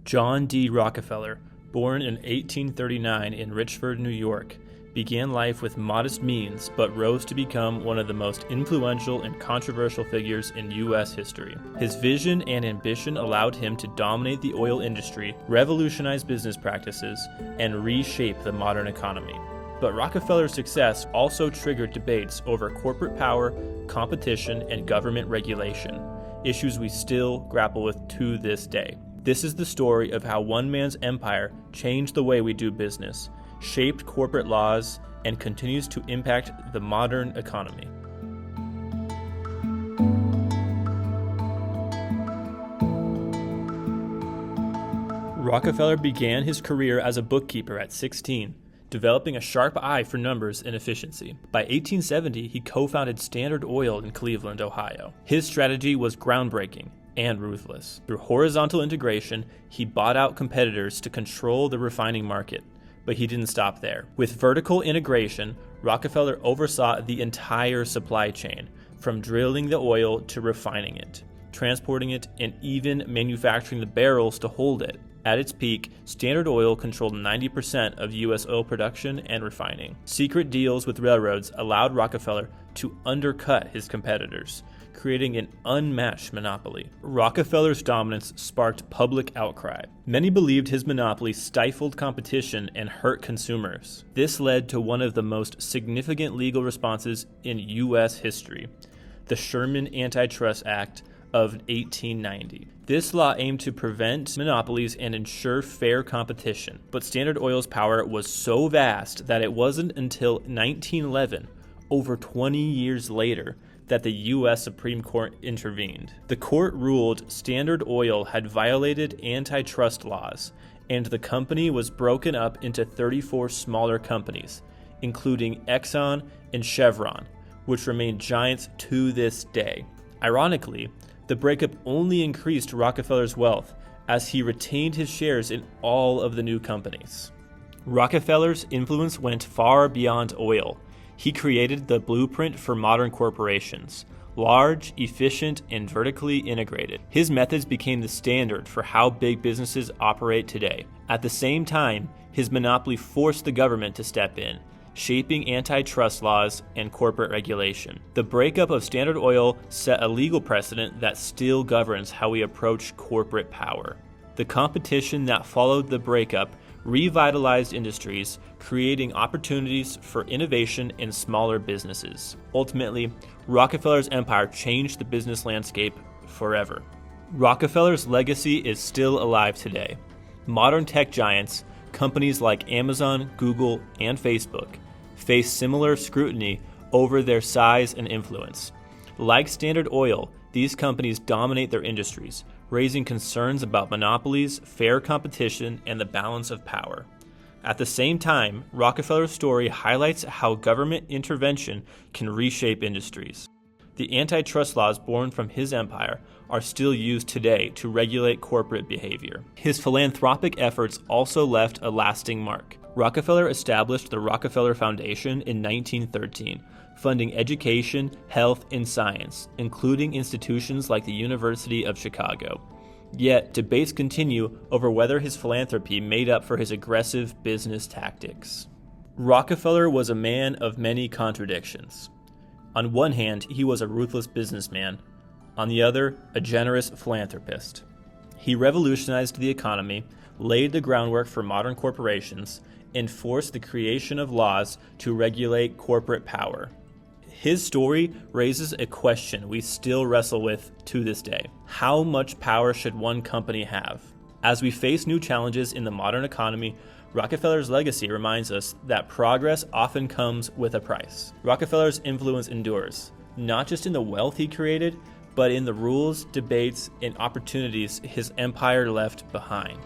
John D. Rockefeller, born in 1839 in Richford, New York, began life with modest means but rose to become one of the most influential and controversial figures in U.S. history. His vision and ambition allowed him to dominate the oil industry, revolutionize business practices, and reshape the modern economy. But Rockefeller's success also triggered debates over corporate power, competition, and government regulation, issues we still grapple with to this day. This is the story of how one man's empire changed the way we do business, shaped corporate laws, and continues to impact the modern economy. Rockefeller began his career as a bookkeeper at 16, developing a sharp eye for numbers and efficiency. By 1870, he co-founded Standard Oil in Cleveland, Ohio. His strategy was groundbreaking and ruthless. Through horizontal integration, he bought out competitors to control the refining market. But he didn't stop there. With vertical integration, Rockefeller oversaw the entire supply chain, from drilling the oil to refining it, transporting it, and even manufacturing the barrels to hold it. At its peak, Standard Oil controlled 90% of U.S. oil production and refining. Secret deals with railroads allowed Rockefeller to undercut his competitors, creating an unmatched monopoly. Rockefeller's dominance sparked public outcry. Many believed his monopoly stifled competition and hurt consumers. This led to one of the most significant legal responses in U.S. history, the Sherman Antitrust Act of 1890. This law aimed to prevent monopolies and ensure fair competition. But Standard Oil's power was so vast that it wasn't until 1911, over 20 years later, that the U.S. Supreme Court intervened. The court ruled Standard Oil had violated antitrust laws, and the company was broken up into 34 smaller companies, including Exxon and Chevron, which remain giants to this day. Ironically, the breakup only increased Rockefeller's wealth as he retained his shares in all of the new companies. Rockefeller's influence went far beyond oil. He created the blueprint for modern corporations, large, efficient, and vertically integrated. His methods became the standard for how big businesses operate today. At the same time, his monopoly forced the government to step in, shaping antitrust laws and corporate regulation. The breakup of Standard Oil set a legal precedent that still governs how we approach corporate power. The competition that followed the breakup revitalized industries, creating opportunities for innovation in smaller businesses. Ultimately, Rockefeller's empire changed the business landscape forever. Rockefeller's legacy is still alive today. Modern tech giants, companies like Amazon, Google, and Facebook, face similar scrutiny over their size and influence. Like Standard Oil, these companies dominate their industries, raising concerns about monopolies, fair competition, and the balance of power. At the same time, Rockefeller's story highlights how government intervention can reshape industries. The antitrust laws born from his empire are still used today to regulate corporate behavior. His philanthropic efforts also left a lasting mark. Rockefeller established the Rockefeller Foundation in 1913, funding education, health, and science, including institutions like the University of Chicago. Yet, debates continue over whether his philanthropy made up for his aggressive business tactics. Rockefeller was a man of many contradictions. On one hand, he was a ruthless businessman. On the other, a generous philanthropist. He revolutionized the economy, laid the groundwork for modern corporations, and forced the creation of laws to regulate corporate power. His story raises a question we still wrestle with to this day. How much power should one company have? As we face new challenges in the modern economy, Rockefeller's legacy reminds us that progress often comes with a price. Rockefeller's influence endures, not just in the wealth he created, but in the rules, debates, and opportunities his empire left behind.